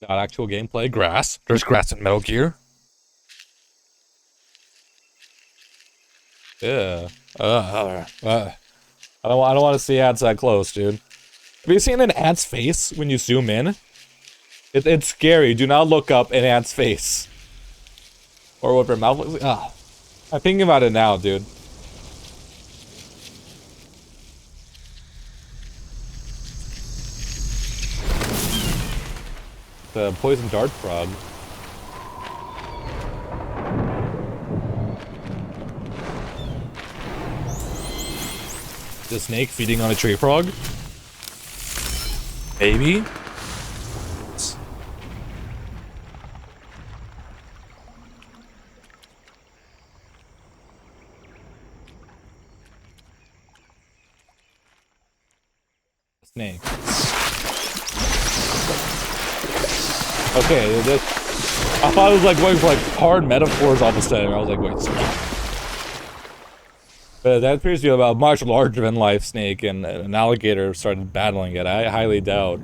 Not actual gameplay. Grass. There's grass in Metal Gear. Yeah. I don't want to see ants that close, dude. Have you seen an ant's face when you zoom in? It's scary. Do not look up an ant's face. Or what their mouth looks like. Ah. I'm thinking about it now, dude. The poison dart frog. The snake feeding on a tree frog? Maybe? Snake. Okay, I thought it was like going for like hard metaphors all of a sudden. I was like, wait, snake. But that appears to be about much larger than life snake, and an alligator started battling it. I highly doubt.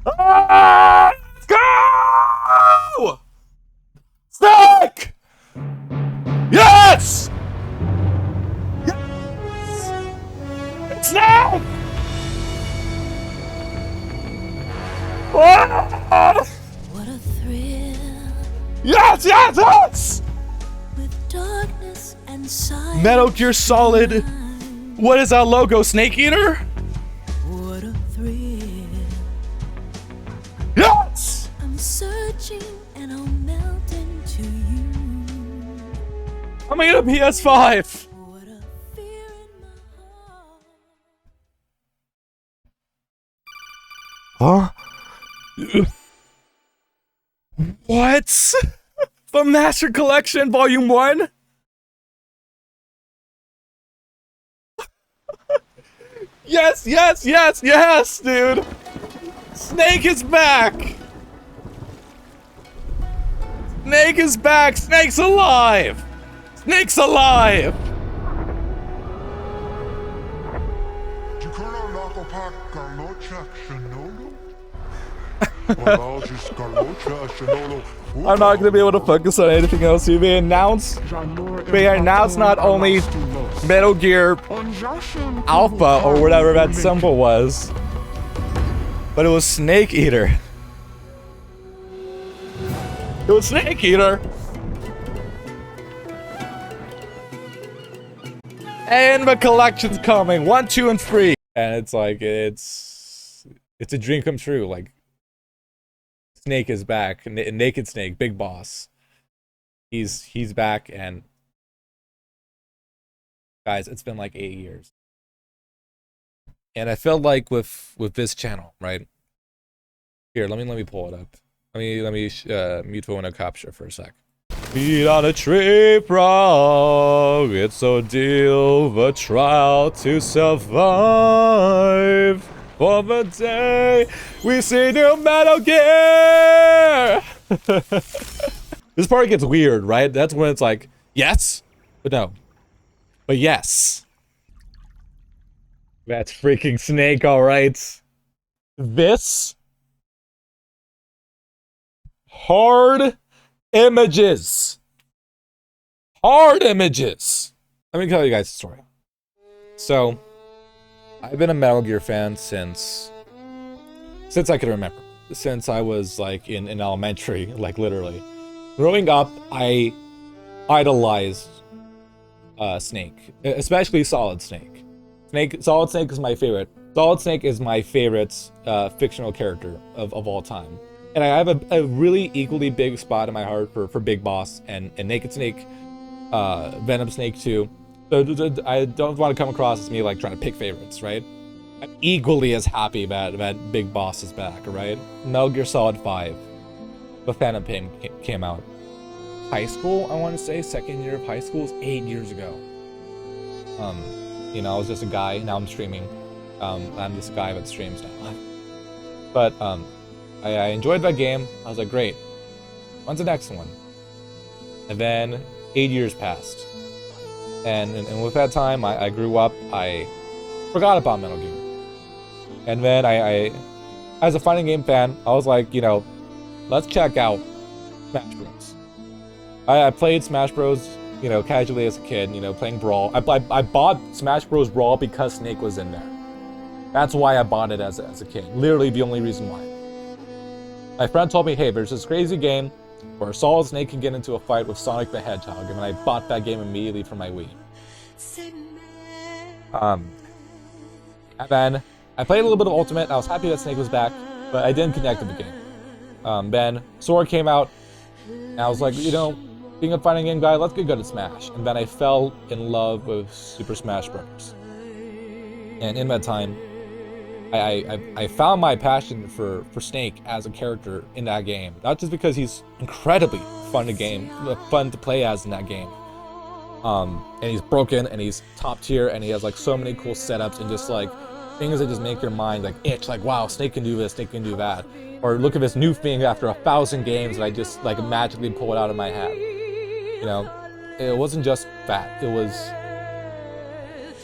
Ah! Go! Snake! Yes! Yes! It's snake! Ah! What a thrill. Yes, yes, yes! With darkness and silence. Metal Gear Solid. What is that logo? Snake Eater? What a thrill. Yes! I'm searching and I'll melt into you. I'm gonna get a PS5. What a fear in my heart. Huh? What? The Master Collection Volume 1? Yes, yes, yes, yes, dude! Snake is back! Snake is back! Snake's alive! Snake's alive! I'm not gonna be able to focus on anything else. They announced not only Metal Gear Alpha or whatever that symbol was, but it was Snake Eater. It was Snake Eater. And the collection's coming, 1, 2, and 3. And it's like it's a dream come true. Like Snake is back, Naked Snake, Big Boss. He's back, and guys, it's been like 8 years. And I felt like with this channel, right? Here, let me pull it up. Let me mute photo capture for a sec. Feed on a tree frog, it's ordeal, the trial to survive. For the day we see new Metal Gear. This part gets weird, right? That's when it's like, yes, but no. But yes. That's freaking Snake, alright. This hard images. Hard images. Let me tell you guys a story. So, I've been a Metal Gear fan since I can remember. Since I was like in elementary, like literally. Growing up, I idolized Snake, especially Solid Snake. Solid Snake is my favorite. Solid Snake is my favorite fictional character of all time. And I have a really equally big spot in my heart for Big Boss and Naked Snake, Venom Snake too. So I don't want to come across as me like trying to pick favorites, right? I'm equally as happy that Big Boss is back, right? Metal Gear Solid 5, the Phantom Pain came out. High school, I want to say, second year of high school was 8 years ago. You know, I was just a guy. Now I'm streaming. I'm just a guy that streams now. But I enjoyed that game. I was like, great. When's the next one? And then 8 years passed. And with that time, I grew up, I forgot about Metal Gear. And then I as a fighting game fan, I was like, you know, let's check out Smash Bros. I played Smash Bros, you know, casually as a kid, you know, playing Brawl. I bought Smash Bros. Brawl because Snake was in there. That's why I bought it as a kid. Literally the only reason why. My friend told me, hey, there's this crazy game where Solid Snake can get into a fight with Sonic the Hedgehog, and I bought that game immediately for my Wii. And then I played a little bit of Ultimate, and I was happy that Snake was back, but I didn't connect to the game. Then Sword came out, and I was like, you know, being a fighting game guy, let's get good at Smash. And then I fell in love with Super Smash Bros. And in that time, I found my passion for Snake as a character in that game. Not just because he's incredibly fun to play as in that game. And he's broken, and he's top tier, and he has like so many cool setups and just like things that just make your mind like itch, like wow, Snake can do this, Snake can do that. Or look at this new thing after 1,000 games and I just like magically pull it out of my hat. You know, it wasn't just that. It was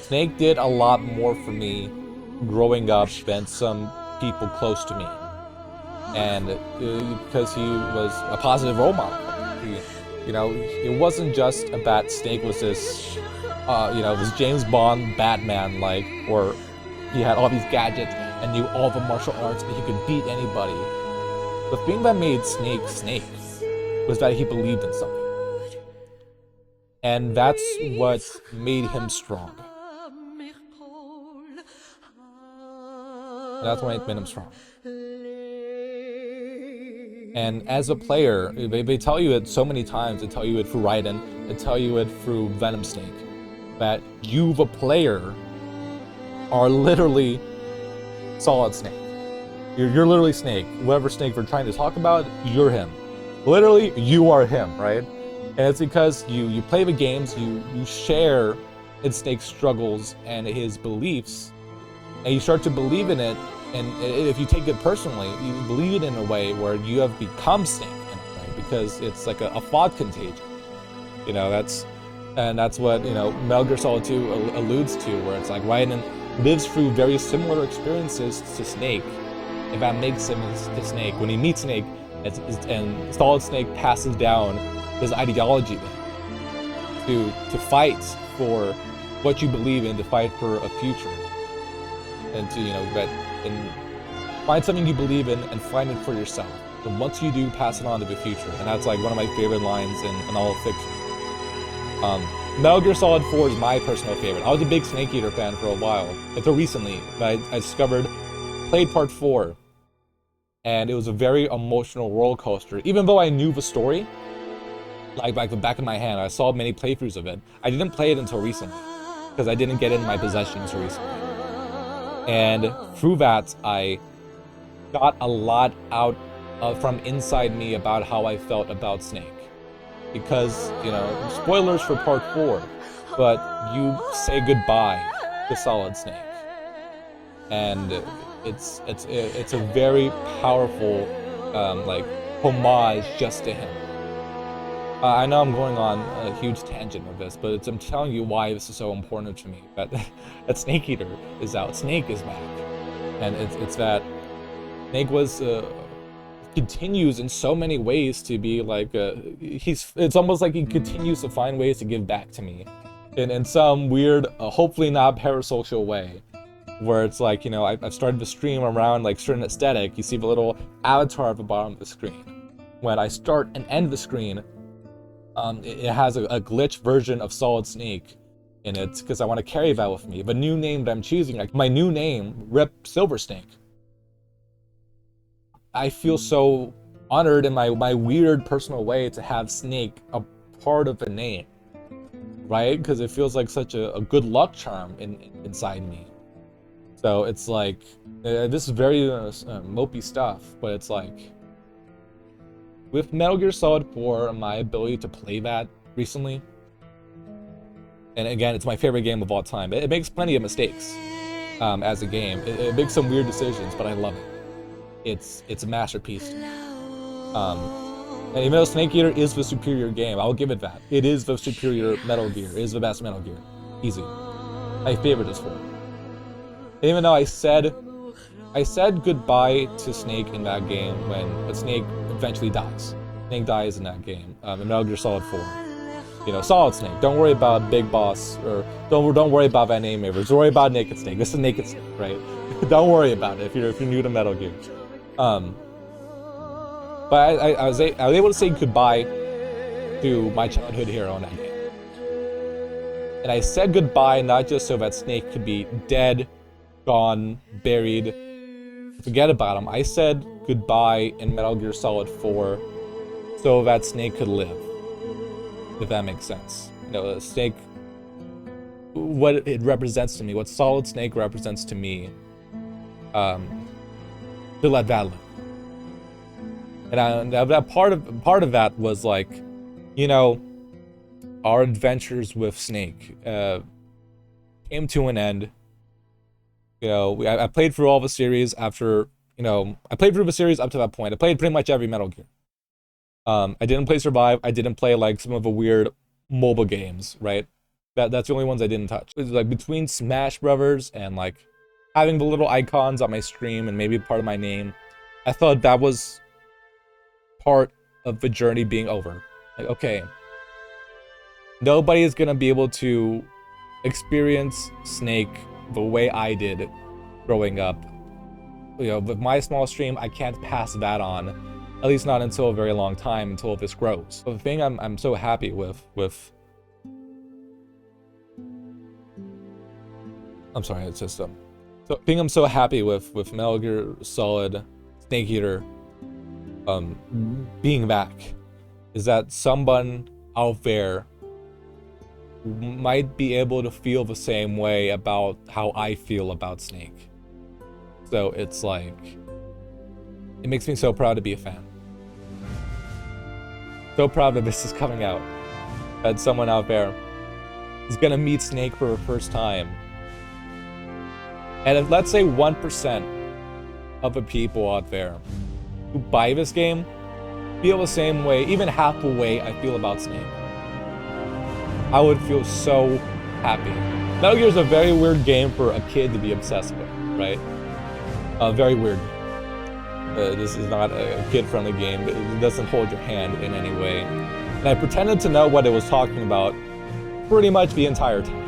Snake did a lot more for me growing up than some people close to me. And because he was a positive role model. You know, it wasn't just about Snake was this, you know, this James Bond Batman like, or he had all these gadgets and knew all the martial arts and he could beat anybody. The thing that made Snake Snake was that he believed in something. And that's what made him strong. That's what made him strong. And as a player, they tell you it so many times. They tell you it through Raiden. They tell you it through Venom Snake. That you, the player, are literally Solid Snake. You're literally Snake. Whatever Snake we're trying to talk about, you're him. Literally, you are him, right? And it's because you play the games, you share in Snake's struggles and his beliefs, and you start to believe in it. And if you take it personally, you believe it in a way where you have become Snake in a way, because it's like a thought contagion. You know, that's what, you know, Metal Gear Solid 2 alludes to, where it's like Raiden lives through very similar experiences to Snake, and that makes him the Snake. When he meets Snake, and Solid Snake passes down his ideology to fight for what you believe in, to fight for a future, and to, you know, and find something you believe in and find it for yourself. And once you do, pass it on to the future. And that's like one of my favorite lines in all of fiction. Metal Gear Solid 4 is my personal favorite. I was a big Snake Eater fan for a while, until recently, but I discovered, played part 4, and it was a very emotional roller coaster. Even though I knew the story, like the back of my hand, I saw many playthroughs of it. I didn't play it until recently, because I didn't get it in my possession until recently. And through that, I got a lot out from inside me about how I felt about Snake. Because, you know, spoilers for part 4, but you say goodbye to Solid Snake. And it's a very powerful, like, homage just to him. I know I'm going on a huge tangent with this, but I'm telling you why this is so important to me. That Snake Eater is out. Snake is back, and it's that Snake was continues in so many ways to be like it's almost like he continues to find ways to give back to me, in some weird, hopefully not parasocial way, where it's like, you know, I've started to stream around like certain aesthetic. You see the little avatar at the bottom of the screen. When I start and end the screen, it has a glitch version of Solid Snake in it, because I want to carry that with me. The new name that I'm choosing, like my new name, Rip Silver Snake. I feel so honored in my weird personal way to have Snake a part of the name, right? Because it feels like such a good luck charm inside me. So it's like, this is very mopey stuff, but it's like, with Metal Gear Solid 4, my ability to play that recently, and again, it's my favorite game of all time. It makes plenty of mistakes as a game. It makes some weird decisions, but I love it. It's a masterpiece. And even though Snake Eater is the superior game, I'll give it that. It is the superior Metal Gear. It is the best Metal Gear. Easy. My favorite is 4. And even though I said goodbye to Snake in that game but Snake eventually dies. Snake dies in that game. In Metal Gear Solid 4. You know, Solid Snake. Don't worry about Big Boss, or don't worry about that name ever. Just worry about Naked Snake. This is Naked Snake, right? Don't worry about it if you're new to Metal Gear. But I was able to say goodbye to my childhood hero in that game. And I said goodbye not just so that Snake could be dead, gone, buried, forget about him. I said goodbye in Metal Gear Solid 4 so that Snake could live. If that makes sense. You know, Snake, what it represents to me, what Solid Snake represents to me, to let that live. And that part of that was like, you know, our adventures with Snake came to an end. You know, I played through all the series after, you know, I played through the series up to that point. I played pretty much every Metal Gear. I didn't play Survive. I didn't play like some of the weird mobile games, right? That's the only ones I didn't touch. It was like between Smash Brothers and like having the little icons on my stream and maybe part of my name, I thought that was part of the journey being over. Like, okay, nobody is gonna be able to experience Snake the way I did growing up. You know, with my small stream, I can't pass that on. At least not until a very long time, until this grows. But the thing I'm so happy with I'm sorry, it's just so the thing I'm so happy with Metal Gear Solid Snake Eater being back is that someone out there might be able to feel the same way about how I feel about Snake. So it's like, it makes me so proud to be a fan. So proud that this is coming out. That someone out there is gonna meet Snake for the first time. And if, let's say 1% of the people out there who buy this game feel the same way, even half the way I feel about Snake, I would feel so happy. Metal Gear is a very weird game for a kid to be obsessed with, right? Very weird. This is not a kid-friendly game. It doesn't hold your hand in any way. And I pretended to know what it was talking about pretty much the entire time.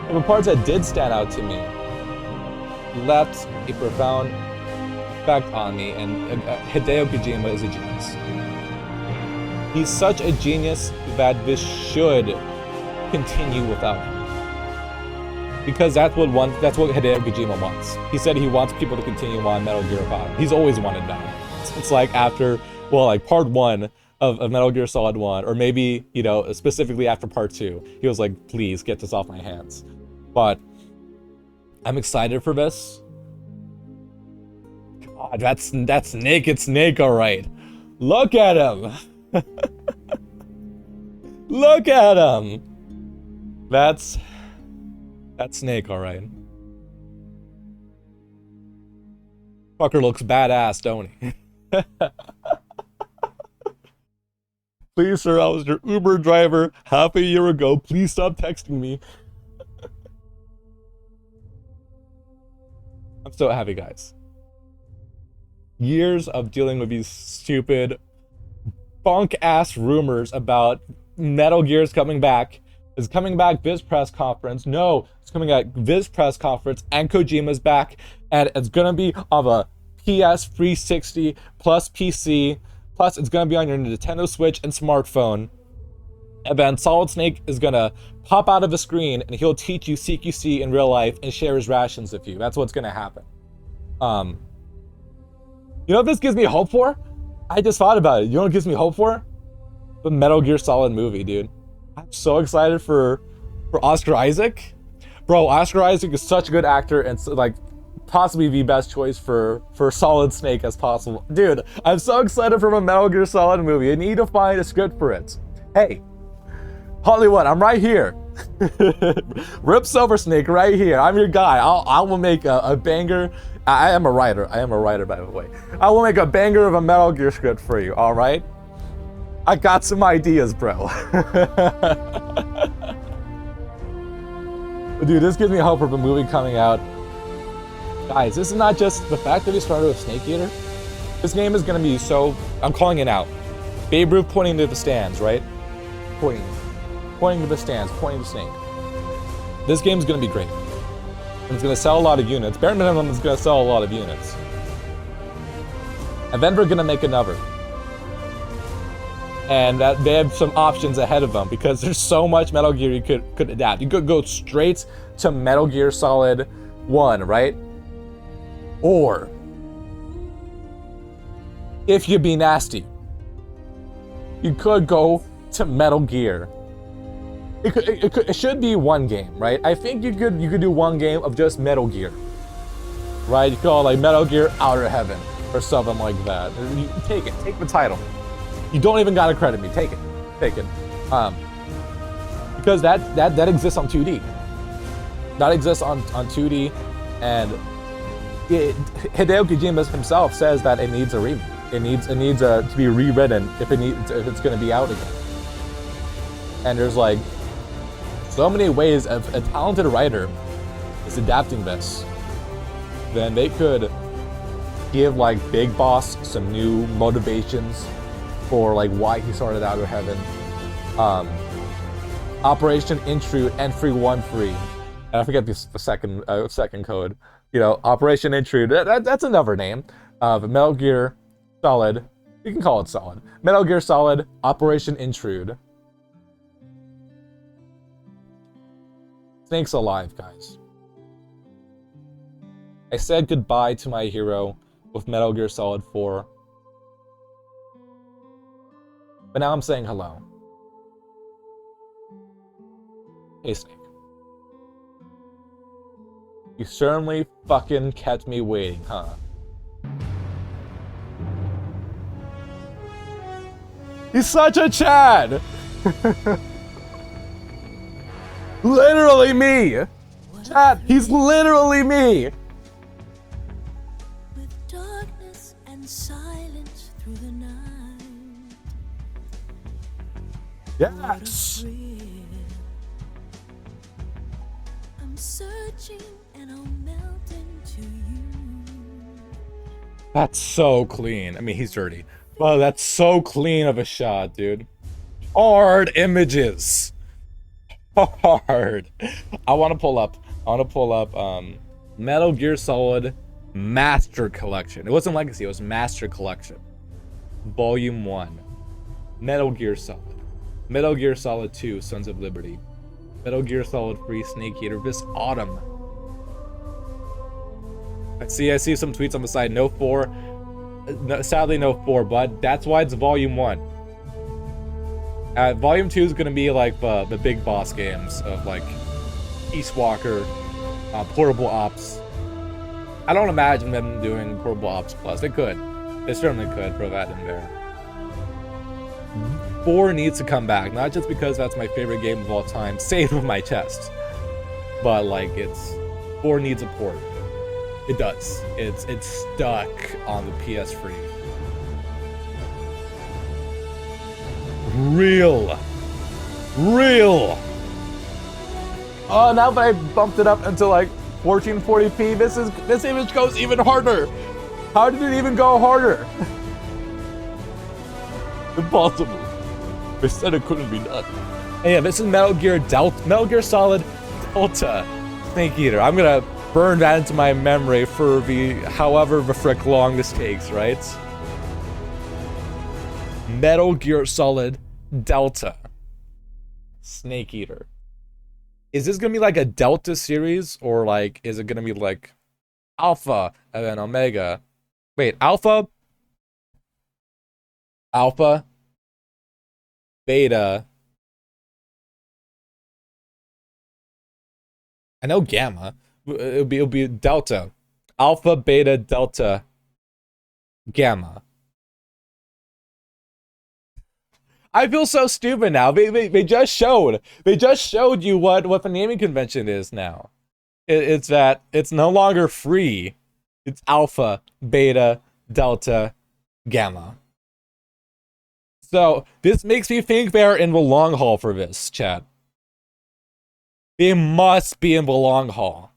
And the parts that did stand out to me left a profound effect on me, and Hideo Kojima is a genius. He's such a genius that this should continue without him. Because that's what Hideo Kojima wants. He said he wants people to continue on Metal Gear 5. He's always wanted that. It's like after, well, like part 1 of Metal Gear Solid 1, or maybe, you know, specifically after part 2, he was like, please get this off my hands. But I'm excited for this. God, that's Naked Snake, all right. Look at him. Look at him. That's Snake, all right. Fucker looks badass, don't he? Please, sir, I was your Uber driver half a year ago. Please stop texting me. I'm so happy, guys. Years of dealing with these stupid, bunk-ass rumors about Metal Gear's coming back. Is coming back this press conference. No, it's coming at this press conference, and Kojima's back, and it's gonna be on a PS 360 plus PC, plus it's gonna be on your Nintendo Switch and smartphone. And then Solid Snake is gonna pop out of the screen, and he'll teach you CQC in real life and share his rations with you. That's what's gonna happen. You know what this gives me hope for? I just thought about it. You know what it gives me hope for? The Metal Gear Solid movie, dude. I'm so excited for Oscar Isaac. Bro, Oscar Isaac is such a good actor and so, like possibly the best choice for Solid Snake as possible. Dude, I'm so excited for a Metal Gear Solid movie. I need to find a script for it. Hey, Hollywood, I'm right here. Rip Silver Snake right here. I'm your guy. I will make a banger I am a writer. I am a writer, by the way. I will make a banger of a Metal Gear script for you, alright? I got some ideas, bro. Dude, this gives me hope of a movie coming out. Guys, this is not just the fact that he started with Snake Eater. This game is gonna be so... I'm calling it out. Babe Ruth pointing to the stands, right? Pointing to the stands, pointing to Snake. This game's gonna be great. And it's gonna sell a lot of units. Bare minimum is gonna sell a lot of units. And then we're gonna make another. And that they have some options ahead of them because there's so much Metal Gear you could adapt. You could go straight to Metal Gear Solid 1, right? Or if you be nasty, you could go to Metal Gear. It should be one game, right? I think you could do one game of just Metal Gear, right? You call it like Metal Gear Outer Heaven or something like that. You take it, take the title. You don't even gotta credit me. Take it. Because that exists on 2D. That exists on 2D, and Hideo Kojima himself says that it needs a remake. It needs to be rewritten if it's gonna be out again. And there's like so many ways if a talented writer is adapting this, then they could give like Big Boss some new motivations for like why he started Outer Heaven. Operation Intrude Entry 1-3. And I forget the second code. You know, Operation Intrude. That's another name of Metal Gear Solid. You can call it Solid. Metal Gear Solid Operation Intrude. Snake's alive, guys. I said goodbye to my hero with Metal Gear Solid 4. But now I'm saying hello. Hey, Snake. You certainly fucking kept me waiting, huh? He's such a Chad! Literally me! Chad, he's literally me! With darkness and silence through the night. Yes! I'm searching and I'll melt into you. That's so clean. I mean, he's dirty. But that's so clean of a shot, dude. Hard images. Hard. I want to pull up Metal Gear Solid Master Collection. It wasn't Legacy, it was Master Collection. Volume 1. Metal Gear Solid. Metal Gear Solid 2, Sons of Liberty. Metal Gear Solid 3, Snake Eater, this autumn. I see some tweets on the side, no 4. No, sadly, no 4, but that's why it's Volume 1. Volume 2 is gonna be like the big boss games of like Peace Walker, Portable Ops. I don't imagine them doing Portable Ops Plus. They could. They certainly could throw that in there. 4 needs to come back, not just because that's my favorite game of all time, saved with my chest, but like 4 needs a port. It does. It's stuck on the PS3. Real. Oh, now that I bumped it up into like 1440p, this image goes even harder. How did it even go harder? Impossible. They said it couldn't be done. And yeah, this is Metal Gear Solid Delta Snake Eater. I'm gonna burn that into my memory for however the frick long this takes, right? Metal Gear Solid Delta Snake Eater. Is this gonna be like a Delta series, or like is it gonna be like Alpha and then Omega? Wait, Alpha, Beta. I know Gamma. It'll be Delta, Alpha, Beta, Delta, Gamma. I feel so stupid now. They just showed you what the naming convention is now. It's that it's no longer free. It's alpha, beta, delta, gamma. So this makes me think they're in the long haul for this, chat. They must be in the long haul.